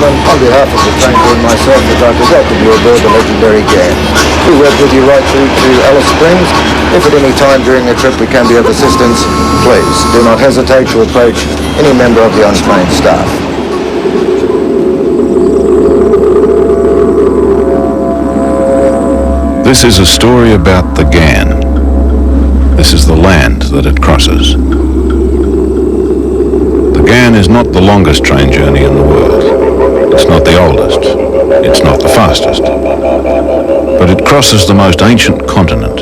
gentlemen, on behalf of the train crew and myself, I'd like to welcome you aboard the legendary Ghan. We work with you right through to Alice Springs. If at any time during the trip we can be of assistance, please do not hesitate to approach any member of the on-train staff. This is a story about the Ghan. This is the land that it crosses. The Ghan is not the longest train journey in the world. It's not the oldest. It's not the fastest. But it crosses the most ancient continent.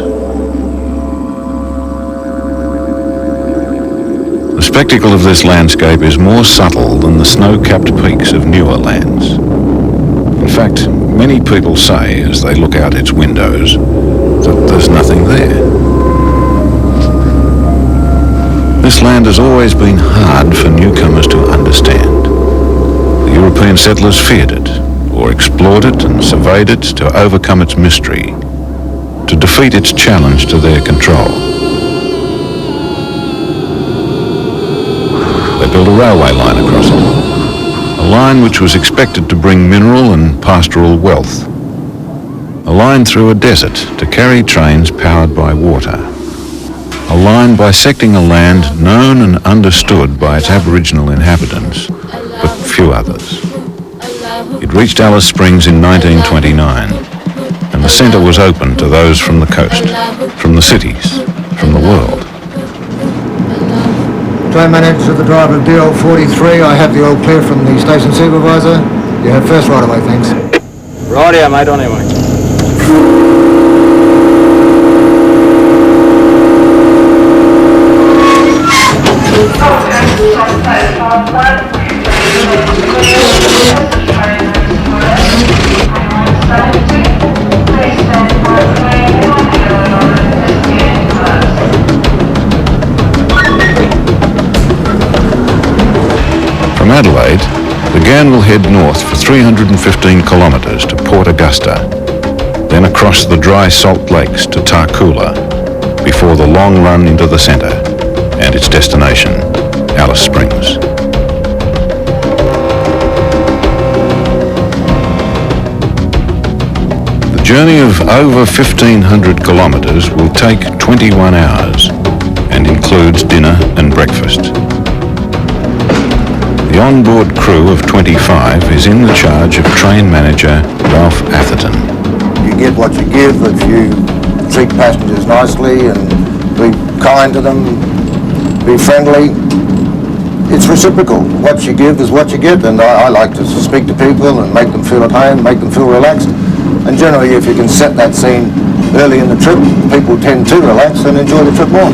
The spectacle of this landscape is more subtle than the snow-capped peaks of newer lands. In fact, many people say, as they look out its windows, that there's nothing there. This land has always been hard for newcomers to understand. The European settlers feared it, or explored it and surveyed it to overcome its mystery, to defeat its challenge to their control. They built a railway line across it, a line which was expected to bring mineral and pastoral wealth, a line through a desert to carry trains powered by water, a line bisecting a land known and understood by its Aboriginal inhabitants, but few others. It reached Alice Springs in 1929, and the centre was open to those from the coast, from the cities, from the world. Train manager to the driver of DL43, I have the all clear from the station supervisor. You have first right away, thanks. Rightio, mate, on your way. From Adelaide, the Ghan will head north for 315 kilometres to Port Augusta, then across the dry salt lakes to Tarcoola, before the long run into the centre and its destination, Alice Springs. The journey of over 1,500 kilometres will take 21 hours and includes dinner and breakfast. The on-board crew of 25 is in the charge of train manager Ralph Atherton. You get what you give if you treat passengers nicely and be kind to them, be friendly. It's reciprocal. What you give is what you get, and I like to speak to people and make them feel at home, make them feel relaxed. And generally, if you can set that scene early in the trip, people tend to relax and enjoy the trip more.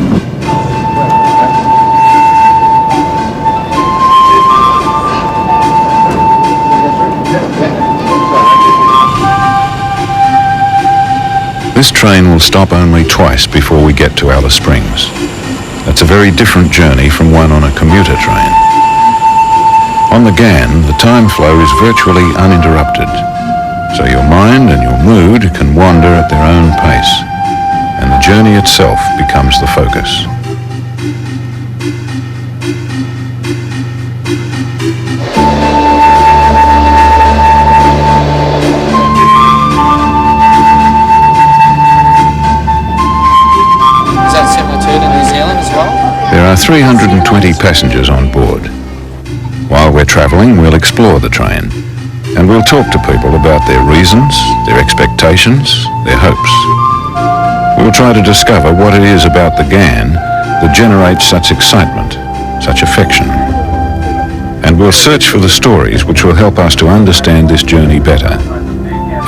This train will stop only twice before we get to Alice Springs. That's a very different journey from one on a commuter train. On the Ghan, the time flow is virtually uninterrupted, so your mind and your mood can wander at their own pace, and the journey itself becomes the focus. There are 320 passengers on board. While we're travelling, we'll explore the train, and we'll talk to people about their reasons, their expectations, their hopes. We'll try to discover what it is about the Ghan that generates such excitement, such affection. And we'll search for the stories which will help us to understand this journey better,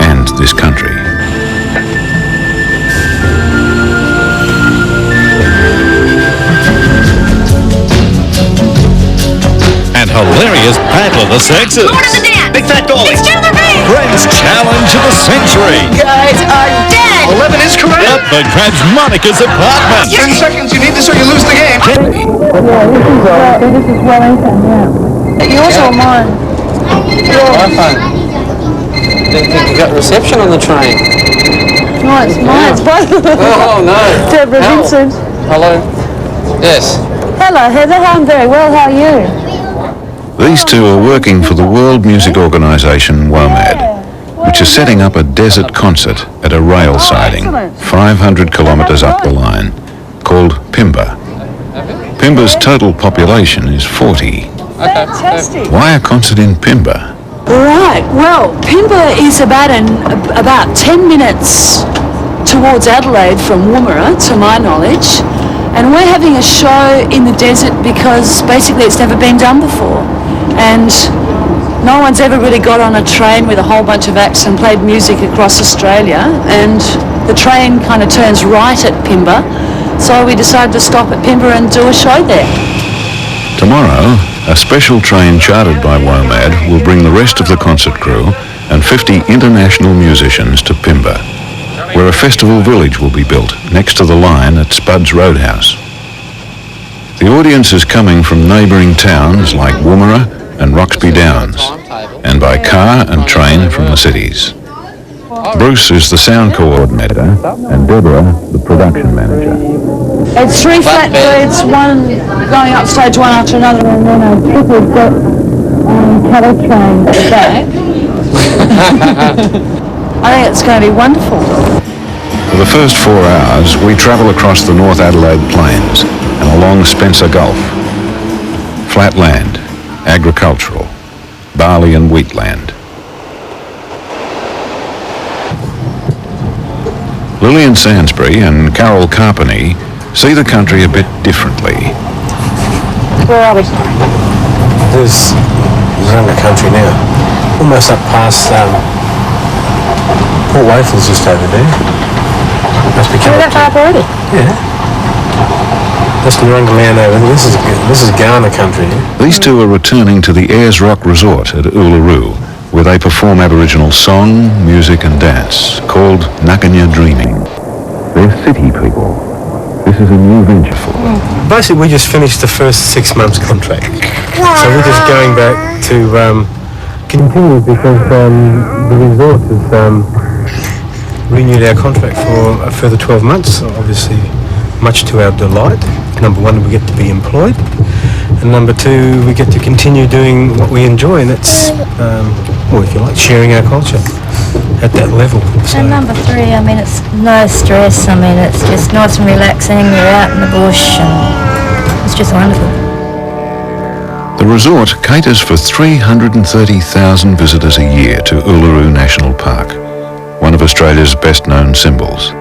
and this country. Hilarious battle of the sexes. Going on the dance. Big fat dolly. It's Jennifer B. Friends challenge of the century. Guys are dead. 11 is correct. Up the Crabs Monica's apartment. 10 seconds, you need this or you lose the game. This is Wellington, yeah. Yours or mine? My phone. Didn't think you got reception on the train. No, it's mine. It's both of them. Oh, no. Deborah Vincent. Hello. Yes. Hello, Heather. I'm very well. How are you? These two are working for the World Music Organisation WOMAD, which is setting up a desert concert at a rail siding 500 kilometres up the line, called Pimba. Pimba's total population is 40. Fantastic. Why a concert in Pimba? Right, well, Pimba is about 10 minutes towards Adelaide from Woomera, to my knowledge, and we're having a show in the desert because basically it's never been done before, and no one's ever really got on a train with a whole bunch of acts and played music across Australia, and the train kind of turns right at Pimba, so we decided to stop at Pimba and do a show there. Tomorrow, a special train chartered by WOMAD will bring the rest of the concert crew and 50 international musicians to Pimba, where a festival village will be built next to the line at Spuds Roadhouse. The audience is coming from neighbouring towns like Woomera and Roxby Downs, and by car and train from the cities. Bruce is the sound coordinator and Deborah the production manager. It's 3 flatbeds, one going up stage one after another, and then a triple deck cattle train at the back. I think it's going to be wonderful. For the first 4 hours, we travel across the North Adelaide Plains and along Spencer Gulf. Flat land, agricultural, barley and wheat land. Lillian Sansbury and Carol Carpeney see the country a bit differently. Where are we? There's in the country now. Almost up past Port Waithel's just over there. Must be coming that far up already? Yeah. That's Narunga land over there. This is Ghan country. These two are returning to the Ayers Rock Resort at Uluru, where they perform Aboriginal song, music and dance, called Nakanya Dreaming. They're city people. This is a new venture for them. Basically, we just finished the first 6 months contract. So we're just going back to continue because the resort has renewed our contract for a further 12 months, obviously much to our delight. Number one, we get to be employed. And number two, we get to continue doing what we enjoy, and that's, well, if you like, sharing our culture at that level. So. And number three, I mean, it's no stress. I mean, it's just nice and relaxing. You're out in the bush, and it's just wonderful. The resort caters for 330,000 visitors a year to Uluru National Park, one of Australia's best-known symbols.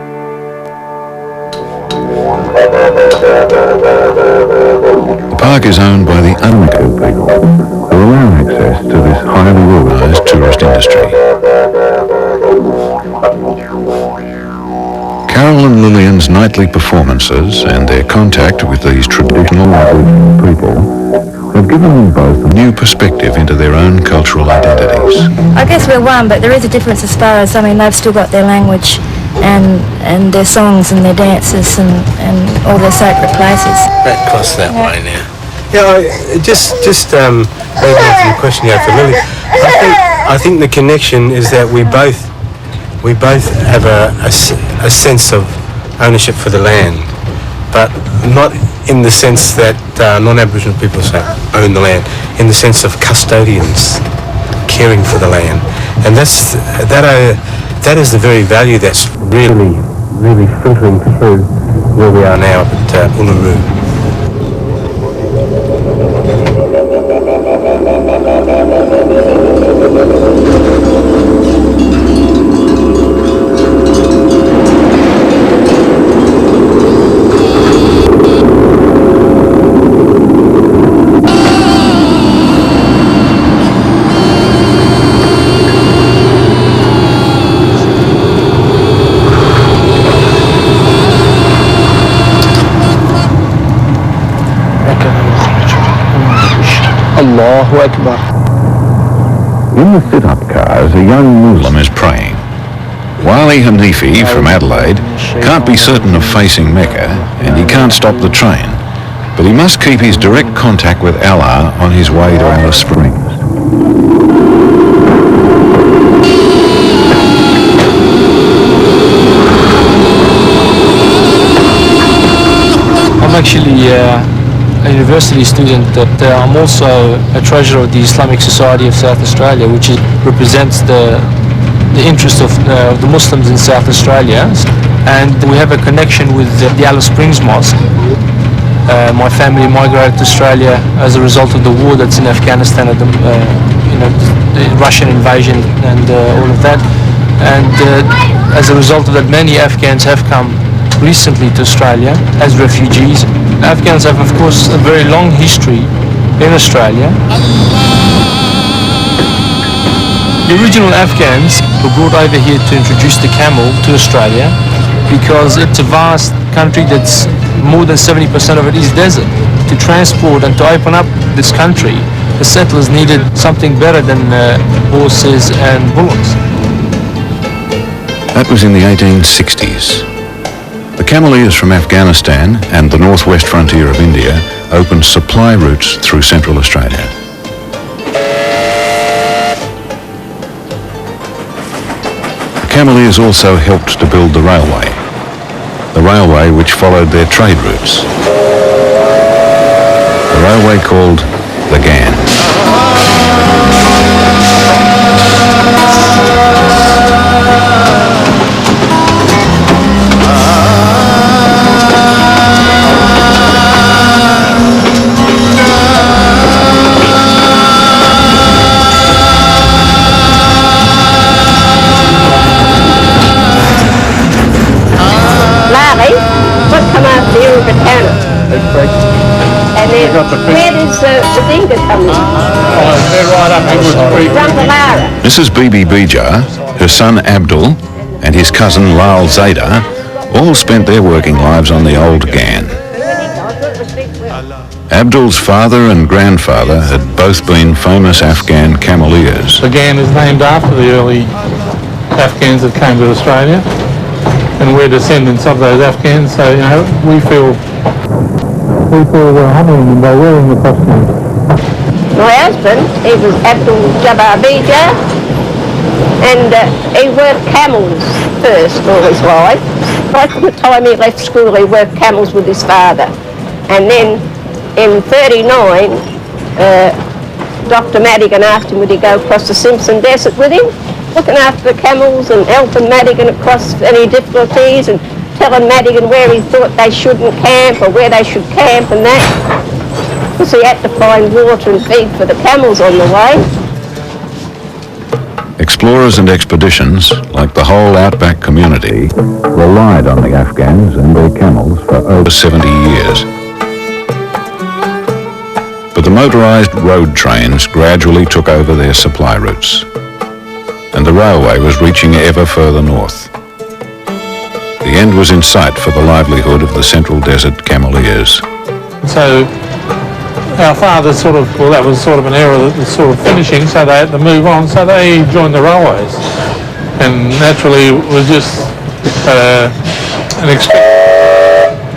The park is owned by the Unku people, who allow access to this highly organised tourist industry. Carol and Lillian's nightly performances and their contact with these traditional Aboriginal people have given them both a new perspective into their own cultural identities. I guess we're one, but there is a difference as far as, I mean, they've still got their language and their songs and their dances and all their sacred places. Back across that way now. Yeah, just moving on from the question you had for Lily. I think the connection is that we both have a sense of ownership for the land, but not in the sense that non-Aboriginal people say own the land, in the sense of custodians caring for the land, and that is the very value that's really filtering through where we are now at Uluru. Allahu Akbar. In the sit-up cars, a young Muslim is praying. Wali Hanifi from Adelaide can't be certain of facing Mecca, and he can't stop the train, but he must keep his direct contact with Allah on his way to Alice Springs. I'm actually a university student that I'm also a treasurer of the Islamic Society of South Australia, which represents the interest of the Muslims in South Australia. And we have a connection with the Alice Springs Mosque. My family migrated to Australia as a result of the war that's in Afghanistan, at the Russian invasion and all of that. And as a result of that, many Afghans have come recently to Australia as refugees. Afghans have, of course, a very long history in Australia. The original Afghans were brought over here to introduce the camel to Australia because it's a vast country that's more than 70% of it is desert. To transport and to open up this country, the settlers needed something better than horses and bullocks. That was in the 1860s. The cameleers from Afghanistan and the northwest frontier of India opened supply routes through Central Australia. The cameleers also helped to build the railway which followed their trade routes. The railway called the Ghan. And then where does the Dinka come in? Mrs. Bibi Bija, her son Abdul, and his cousin Lal Zaida all spent their working lives on the old Ghan. Abdul's father and grandfather had both been famous Afghan cameleers. The Ghan is named after the early Afghans that came to Australia, and we're descendants of those Afghans, so we feel humbled by wearing the costume. My husband, he was Abdul Jabbar Bija, and he worked camels first all his life. Right from the time he left school, he worked camels with his father. And then in '39, Dr. Madigan asked him would he go across the Simpson Desert with him, looking after the camels and helping Madigan across any difficulties and telling Madigan where he thought they shouldn't camp or where they should camp and that. Because he had to find water and feed for the camels on the way. Explorers and expeditions, like the whole outback community, relied on the Afghans and their camels for over 70 years. But the motorised road trains gradually took over their supply routes, and the railway was reaching ever further north. The end was in sight for the livelihood of the Central Desert cameleers. So our father that was sort of an era that was sort of finishing, so they had to move on, so they joined the railways. And naturally it was just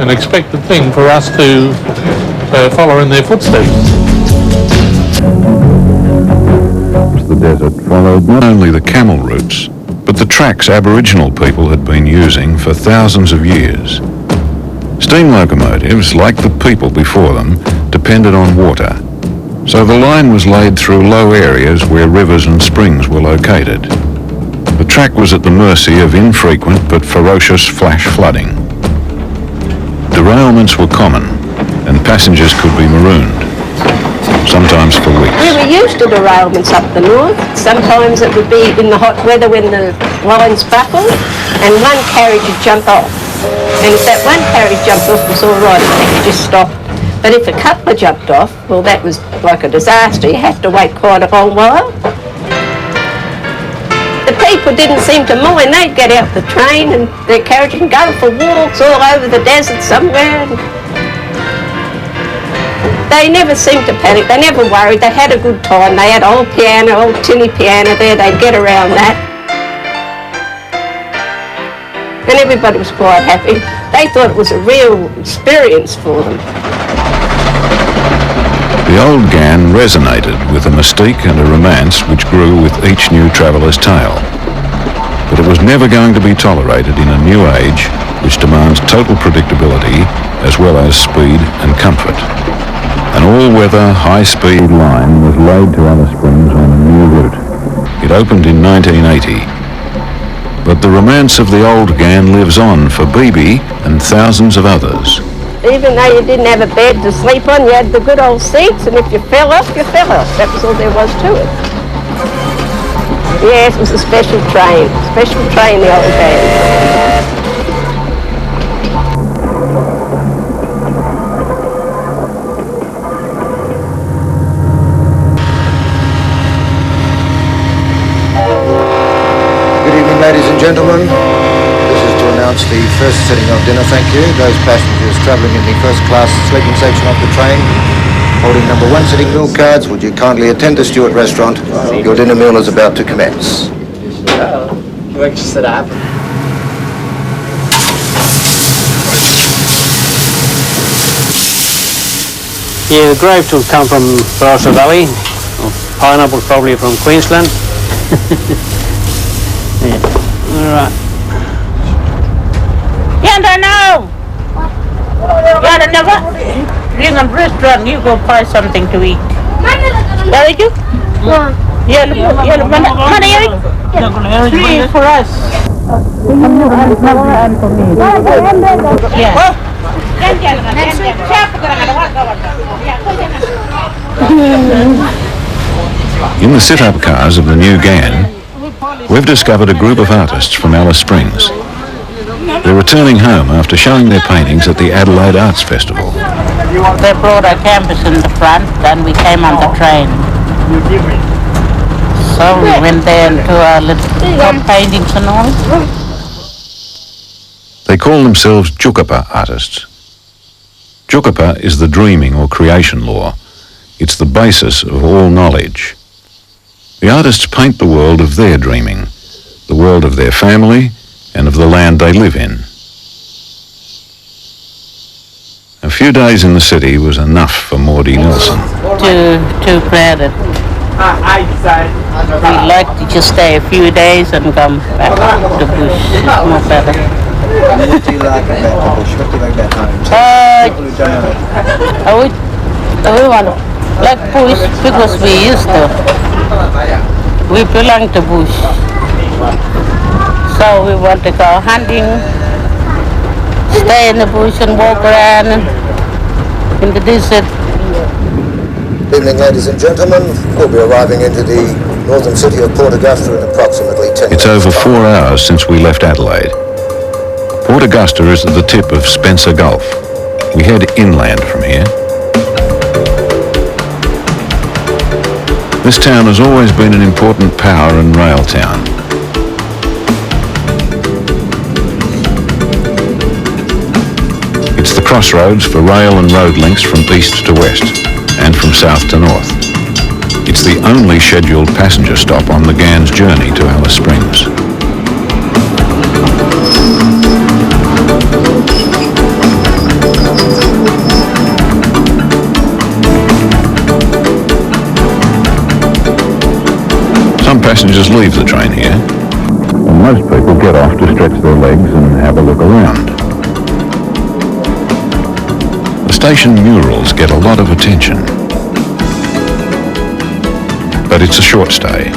an expected thing for us to follow in their footsteps. The desert followed not only the camel routes, but the tracks Aboriginal people had been using for thousands of years. Steam locomotives, like the people before them, depended on water, so the line was laid through low areas where rivers and springs were located. The track was at the mercy of infrequent but ferocious flash flooding. Derailments were common, and passengers could be marooned, sometimes for weeks. We were used to derailments up the north. Sometimes it would be in the hot weather when the lines buckled and one carriage would jump off. And if that one carriage jumped off, it was all right, they could just stop. But if a couple jumped off, well, that was like a disaster. You had to wait quite a long while. The people didn't seem to mind. They'd get out the train and their carriage and go for walks all over the desert somewhere. They never seemed to panic. They never worried. They had a good time. They had old piano, old tinny piano there. They'd get around that. And everybody was quite happy. They thought it was a real experience for them. The old Ghan resonated with a mystique and a romance which grew with each new traveller's tale. But it was never going to be tolerated in a new age which demands total predictability as well as speed and comfort. An all-weather, high-speed line was laid to Alice Springs on a new route. It opened in 1980. But the romance of the old Ghan lives on for Bibi and thousands of others. Even though you didn't have a bed to sleep on, you had the good old seats, and if you fell off, you fell off. That was all there was to it. Yes, it was a special train the old days. Good evening, ladies and gentlemen. This is to announce the first setting of dinner, thank you. Those passengers travelling in the first class sleeping section of the train, holding number 1 sitting meal cards, would you kindly attend the Stewart restaurant? Your dinner meal is about to commence. Yeah, the grapes will come from Barossa Valley. Pineapple probably from Queensland. Yeah. All right. Yeah, I know. Yeah, never. Ring a restaurant, you go buy something to eat. Yeah, you? Yeah, money. Free for us. Yeah. In the sit-up cars of the new Ghan, we've discovered a group of artists from Alice Springs. They're returning home after showing their paintings at the Adelaide Arts Festival. They brought a canvas in the front, and we came on the train. So we went there and do our little paintings and all. They call themselves Jukapa artists. Jukapa is the dreaming or creation law. It's the basis of all knowledge. The artists paint the world of their dreaming, the world of their family, and of the land they live in. A few days in the city was enough for Maudie Nelson. Too crowded. We like to just stay a few days and come back to the bush. It's more better. What do you like about the bush? What do you like about home? We want to like bush because we used to. We belong to bush. So we want to go hunting, stay in the bush and walk around in the desert. Good evening, ladies and gentlemen. We'll be arriving into the northern city of Port Augusta in approximately 10 minutes. It's over 4 hours since we left Adelaide. Port Augusta is at the tip of Spencer Gulf. We head inland from here. This town has always been an important power and rail town. It's the crossroads for rail and road links from east to west and from south to north. It's the only scheduled passenger stop on the Ghan's journey to Alice Springs. Some passengers leave the train here, and most people get off to stretch their legs and have a look around. The station murals get a lot of attention, but it's a short stay.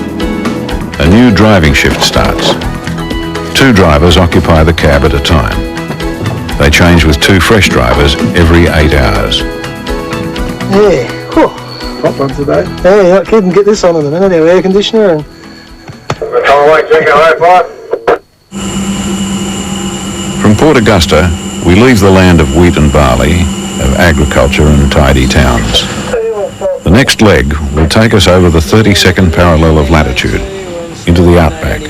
A new driving shift starts. 2 drivers occupy the cab at a time. They change with 2 fresh drivers every 8 hours. Yeah, whew. Hot one today. Hey, I couldn't get this on in a minute, anyway, air conditioner and... From Port Augusta, we leave the land of wheat and barley, of agriculture and tidy towns. The next leg will take us over the 32nd parallel of latitude, into the outback,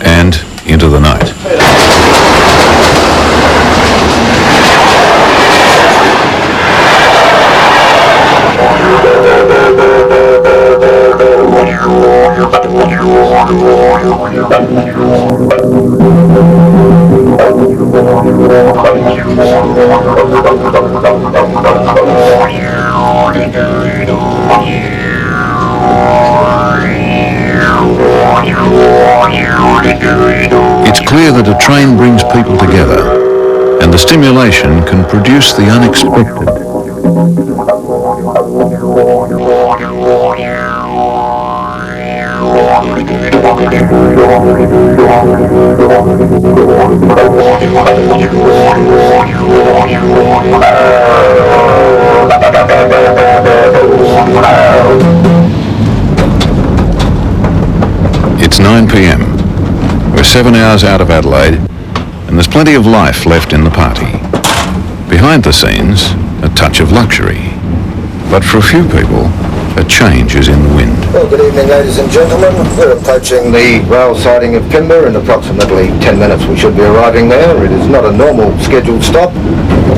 and into the night. It's clear that a train brings people together, and the stimulation can produce the unexpected. It's 9 p.m. We're 7 hours out of Adelaide, and there's plenty of life left in the party. Behind the scenes, a touch of luxury. But for a few people, a change is in the wind. Well, good evening, ladies and gentlemen. We're approaching the rail siding of Pimba. In approximately 10 minutes we should be arriving there. It is not a normal scheduled stop.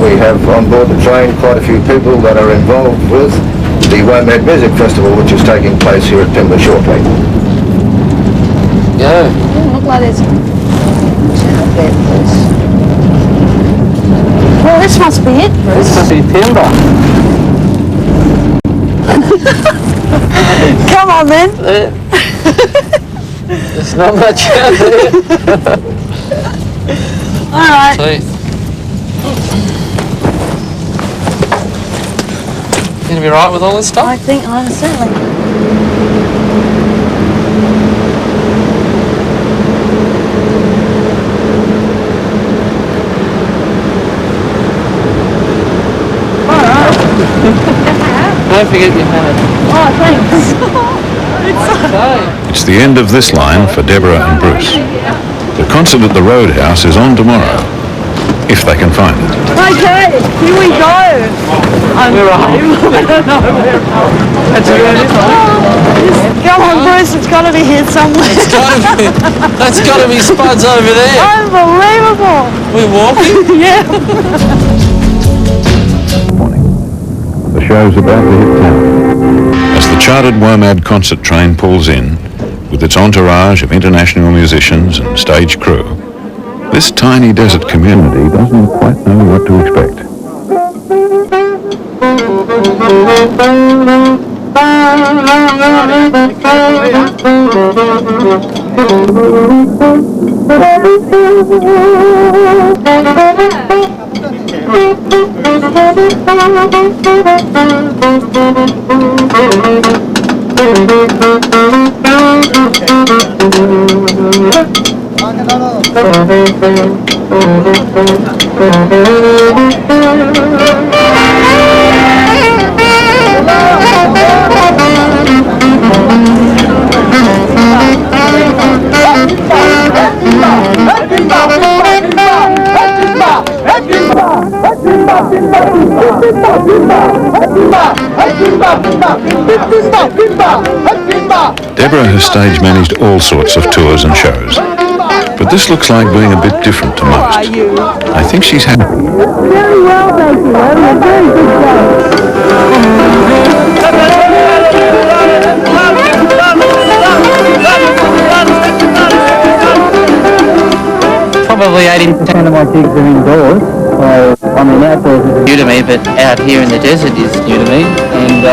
We have on board the train quite a few people that are involved with the WOMAD Music Festival, which is taking place here at Pimba shortly. Yeah. Doesn't look like there's... Well, this must be it, Bruce. This must be Pimba. Come on, then. There's not much out there. All right. You gonna be right with all this stuff? I think I'm certainly. Don't forget your hat. Oh, thanks. It's the end of this line for Deborah and Bruce. The concert at the Roadhouse is on tomorrow, if they can find it. Okay, here we go. We're off. That's where it is. Come on, Bruce, it's got to be here somewhere. That's got to be Spuds over there. Unbelievable. We're walking? Yeah. The show's about to hit town. As the chartered WOMAD concert train pulls in, with its entourage of international musicians and stage crew, this tiny desert community doesn't quite know what to expect. Deborah has stage managed all sorts of tours and shows, but this looks like being a bit different to most. I think she's happy. Very well, thank you. Having a very good Probably 80% of my gigs are indoors. So, I mean, outdoors is new to me, but out here in the desert is new to me. And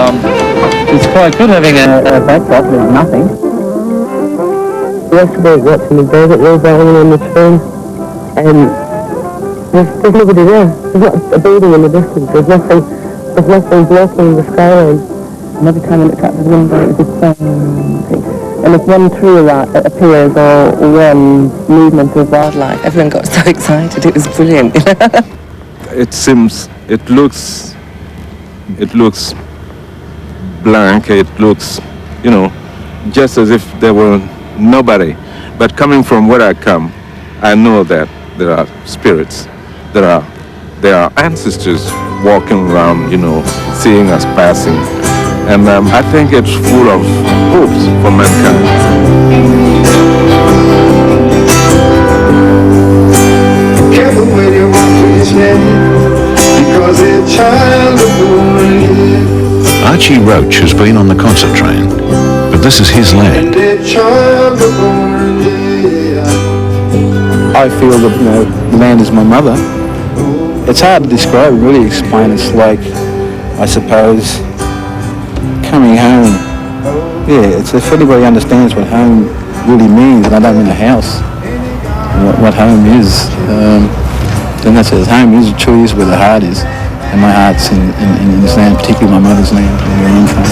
it's quite good having a backdrop. There's nothing. Yesterday watching the desert roll down on the train, and there's nobody there. There's not a building in the distance. There's nothing blocking the skyline. And every time I look out the window, it's a thing. And if one tree appears or one movement of wildlife, everyone got so excited. It was brilliant. It looks blank. It looks, just as if there were nobody. But coming from where I come, I know that there are spirits. There are ancestors walking around, seeing us passing. And I think it's full of hopes for mankind. Careful when you walk with his name, because a child is born here. Archie Roach has been on the concert train, but this is his land. I feel that the land is my mother. It's hard to describe, really explain. It's like, I suppose, coming home. Yeah, it's if anybody understands what home really means, and I don't mean a house, what home is, then that's it. Home is truly is where the heart is. and my heart's in this land, particularly my mother's land, where I'm from.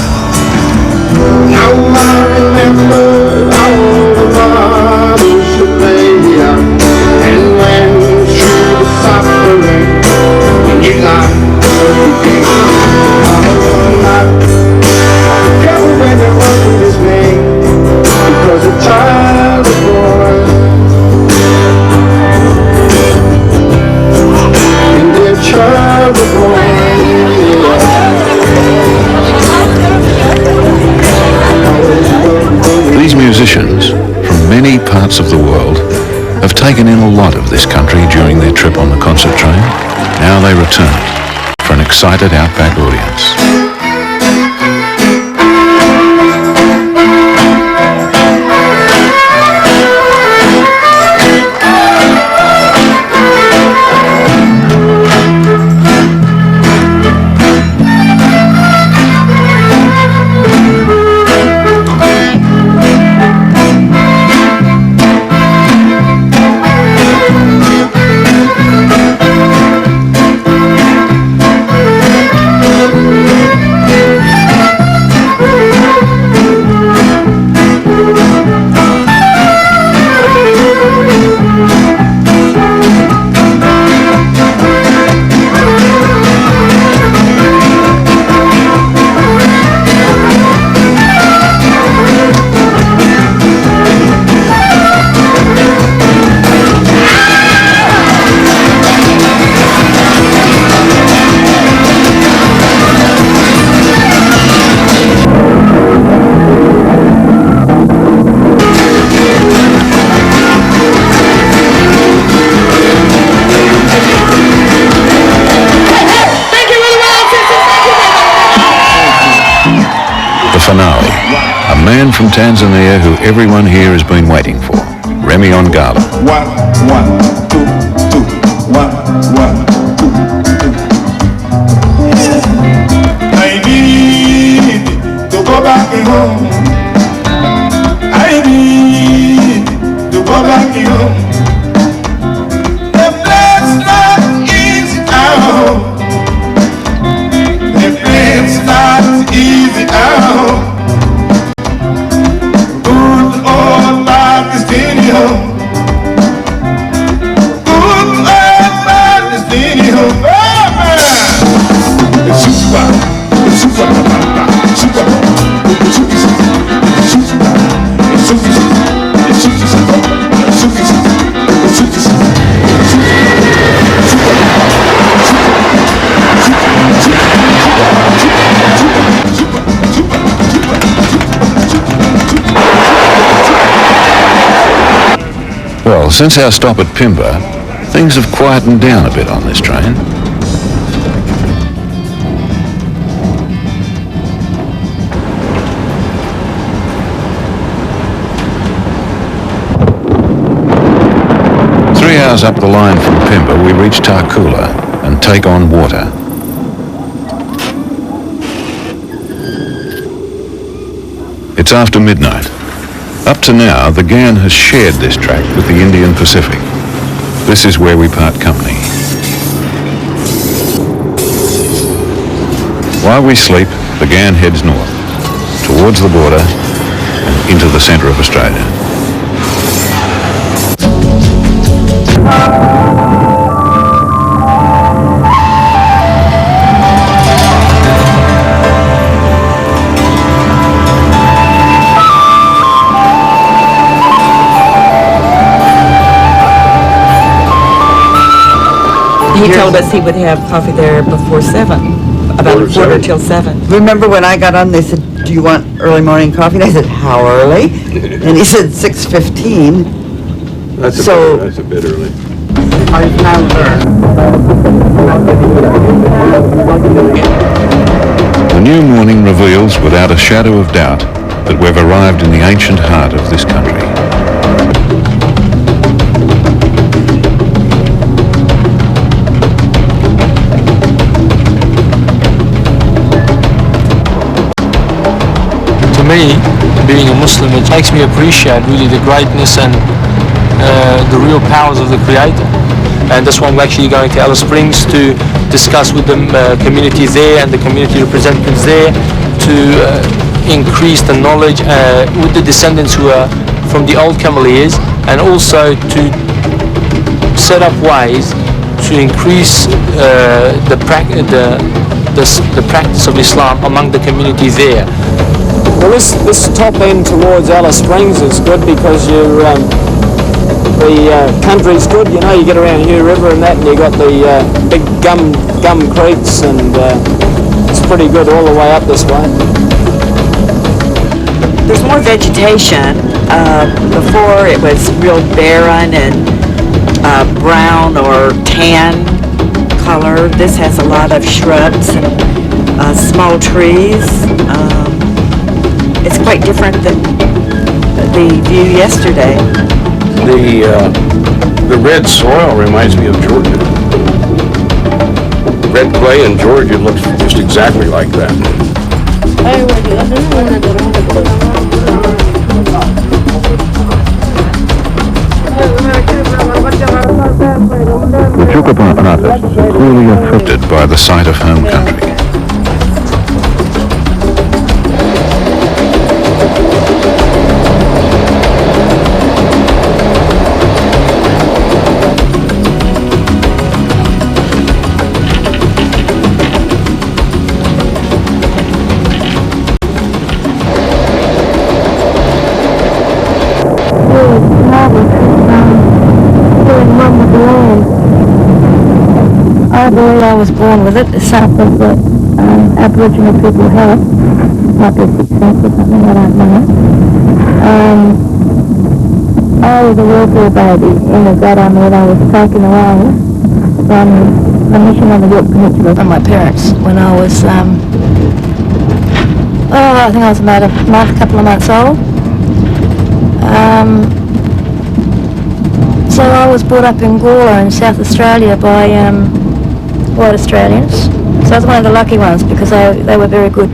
Now I remember all the bottles she lay out, and when she was suffering, you got careful when you walk in this name, because a child is born, and their child is born. These musicians from many parts of the world have taken in a lot of this country during their trip on the concert train. Now they return for an excited outback audience. Finale. A man from Tanzania who everyone here has been waiting for. Remy Ongala. 1, 1, 2, 2, 1, 1, 2. I need to go back home. I need to go back home. The place not easy out. The place not easy out. Good old Pakistani home. Good old Pakistani home. Oh man! The super, super, super, Well, since our stop at Pimba, things have quietened down a bit on this train. Three hours up the line from Pimba, we reach Tarcoola and take on water. It's after midnight. Up to now, the Ghan has shared this track with the Indian Pacific. This is where we part company. While we sleep, the Ghan heads north, towards the border and into the centre of Australia. He told us he would have coffee there before 7, about a quarter till 7. Remember when I got on, they said, do you want early morning coffee? And I said, how early? And he said 6:15. That's a bit early. I've now learned. The new morning reveals without a shadow of doubt that we've arrived in the ancient heart of this country. To me, being a Muslim, it makes me appreciate really the greatness and the real powers of the Creator. and that's why I'm actually going to Alice Springs to discuss with the community there and the community representatives there to increase the knowledge with the descendants who are from the old cameleers, and also to set up ways to increase the practice of Islam among the community there. Well, this top end towards Alice Springs is good because the country's good. You know, you get around Hugh River and that, and you got the big gum creeks, and it's pretty good all the way up this way. There's more vegetation. Before it was real barren and brown or tan color. This has a lot of shrubs and small trees. It's quite different than the view yesterday. The red soil reminds me of Georgia. Red clay in Georgia looks just exactly like that. The Chukapan artists are cruelly afflicted by the sight of home country. I believe I was born with it. It's something that Aboriginal people have. Might be a sixth sense or something, I don't know. I was a welfare baby in the Ghan when I was taken away from a mission on the York Peninsula from my parents when I was, I think I was about a couple of months old. So I was brought up in Gawler in South Australia by white Australians. So I was one of the lucky ones because they were very good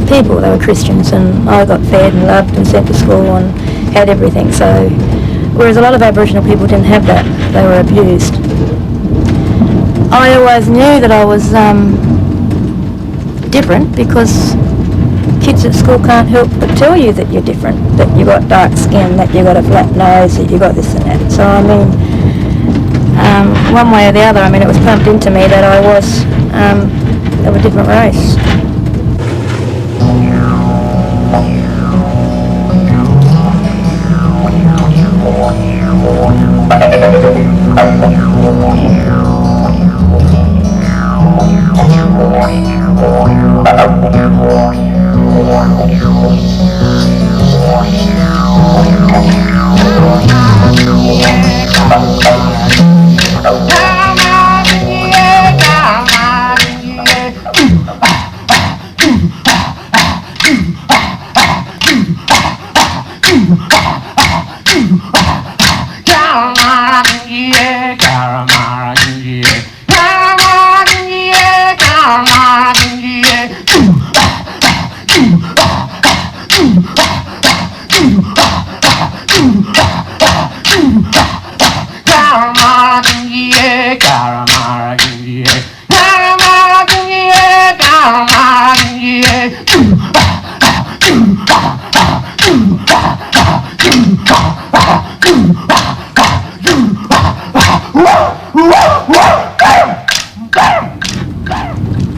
people. They were Christians, and I got fed and loved and sent to school and had everything. So, whereas a lot of Aboriginal people didn't have that, they were abused. I always knew that I was different because kids at school can't help but tell you that you're different, that you got dark skin, that you got a flat nose, that you got this and that. So I mean, one way or the other, I mean, it was pumped into me that I was of a different race.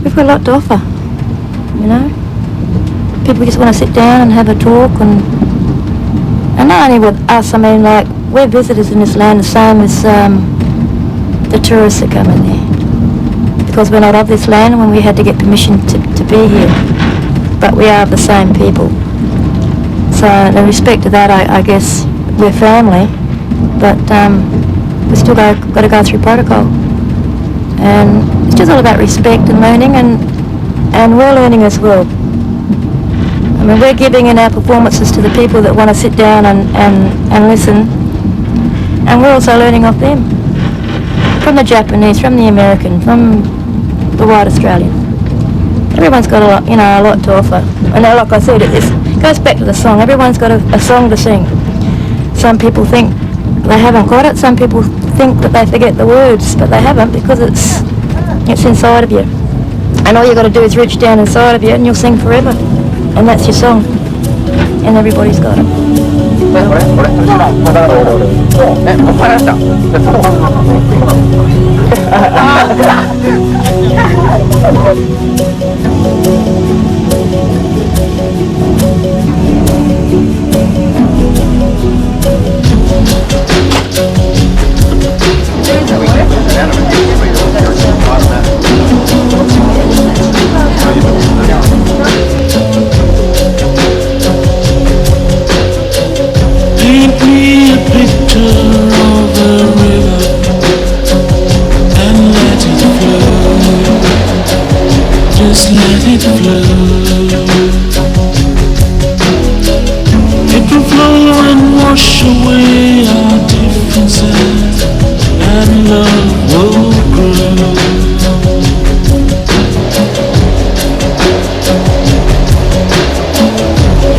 We've got a lot to offer, you know. People just want to sit down and have a talk, and not only with us, I mean, like, we're visitors in this land the same as the tourists that come in there. Because we're not of this land when we had to get permission to be here. But we are the same people. So in respect to that, I guess we're family, but we still got to go through protocol. And it's just all about respect and learning, and we're learning as well. I mean, we're giving in our performances to the people that want to sit down and listen, and we're also learning off them. From the Japanese, from the American, from the white Australian. Everyone's got a lot to offer. And like I said, it goes back to the song. Everyone's got a song to sing. Some people think they haven't got it. Some people think that they forget the words, but they haven't, because it's inside of you. And all you got to do is reach down inside of you and you'll sing forever. And that's your song. And everybody's got it. Paint me a picture of the river and let it flow. Just let it flow. It will flow and wash away our differences, and love will grow.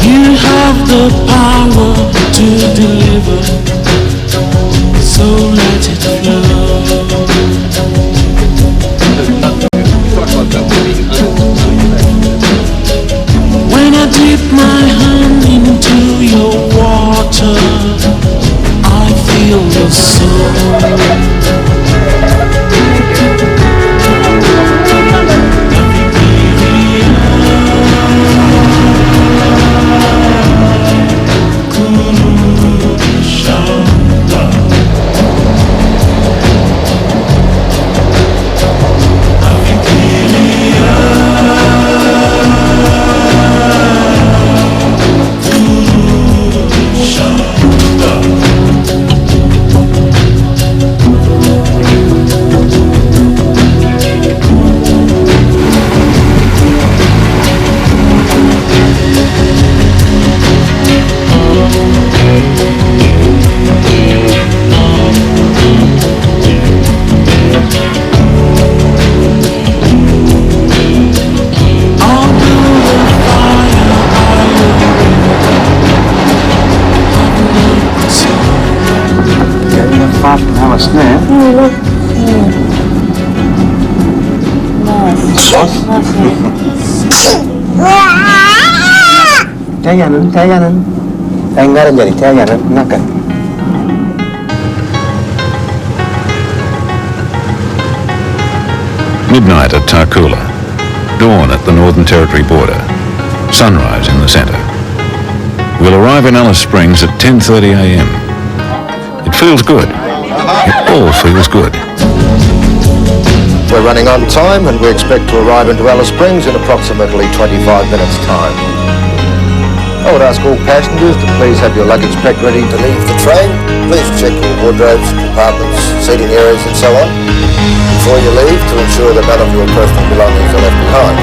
You have the power to deliver, so let it flow. When I dip my hand into your water, I feel your soul. 태양은 앵가른 자리 태양은 나까. Midnight at Tarcoola, dawn at the Northern Territory border, sunrise in the centre. We'll arrive in Alice Springs at 10:30 a.m. It feels good. It all feels good. We're running on time and we expect to arrive into Alice Springs in approximately 25 minutes' time. I would ask all passengers to please have your luggage packed ready to leave the train. Please check your wardrobes, compartments, seating areas and so on before you leave to ensure that none of your personal belongings are left behind.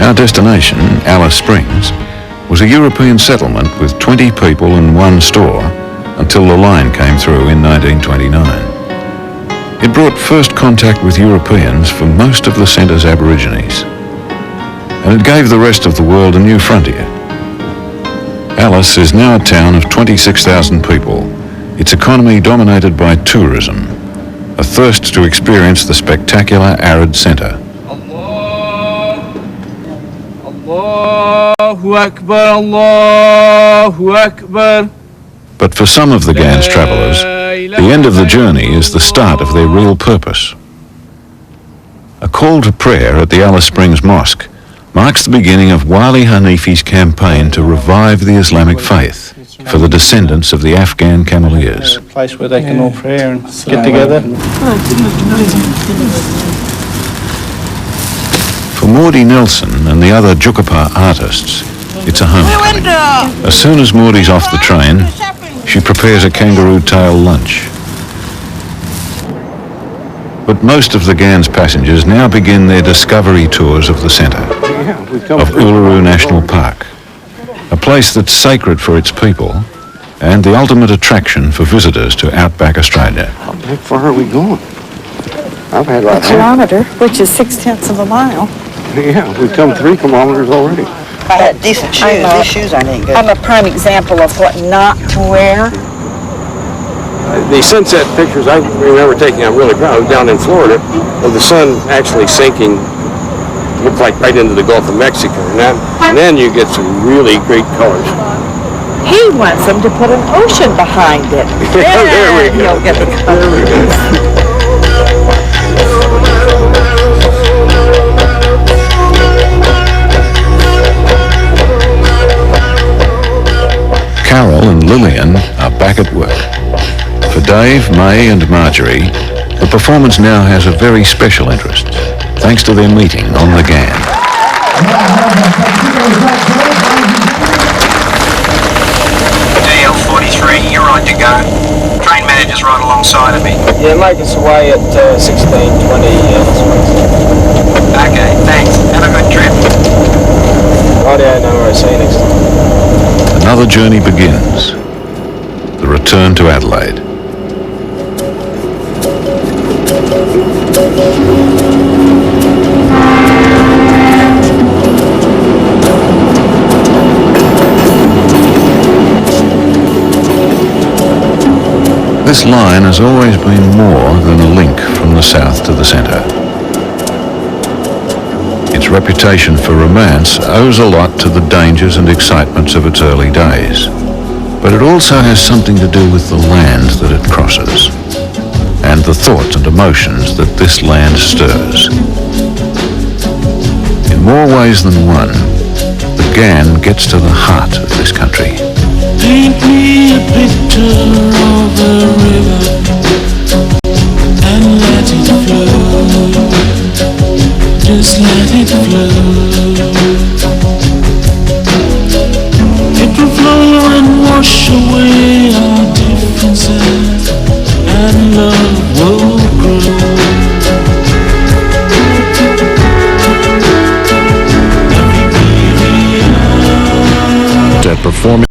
Our destination, Alice Springs, was a European settlement with 20 people and one store until the line came through in 1929. It brought first contact with Europeans for most of the centre's Aborigines, and it gave the rest of the world a new frontier. Alice is now a town of 26,000 people, its economy dominated by tourism, a thirst to experience the spectacular arid centre. Allahu Akbar, Allahu Akbar. But for some of the Ghan's travellers, the end of the journey is the start of their real purpose. A call to prayer at the Alice Springs Mosque marks the beginning of Wali Hanifi's campaign to revive the Islamic faith for the descendants of the Afghan cameleers. A place where they can all pray and get together. For Maudie Nelson and the other Jukapa artists, it's a homecoming. As soon as Maudie's off the train, she prepares a kangaroo tail lunch. But most of the Ghan's passengers now begin their discovery tours of the centre, of Uluru National Park, a place that's sacred for its people and the ultimate attraction for visitors to outback Australia. How far are we going? I've had A kilometre, which is 6/10 of a mile. Yeah, we've come 3 kilometers already. I had decent shoes. These shoes aren't any good. I'm a prime example of what not to wear. The sunset pictures I remember taking, I'm really proud, down in Florida, of the sun actually sinking, looked like right into the Gulf of Mexico, and then you get some really great colors. He wants them to put an ocean behind it. There we go. You'll get the colors. Carol and Lillian are back at work. For Dave, May and Marjorie, the performance now has a very special interest, thanks to their meeting on the Ghan. DL43, you're on to go. Train manager's right alongside of me. Yeah, make us away at 16:20. Okay, thanks. Have a good trip. Rightio, no worries. See you next time. Another journey begins, the return to Adelaide. This line has always been more than a link from the south to the centre. Its reputation for romance owes a lot to the dangers and excitements of its early days. But it also has something to do with the land that it crosses, and the thoughts and emotions that this land stirs. In more ways than one, the Ghan gets to the heart of this country. Paint me a picture of a river and let it flow. Just let it flow. It will flow and wash away our differences, and love will grow. At performing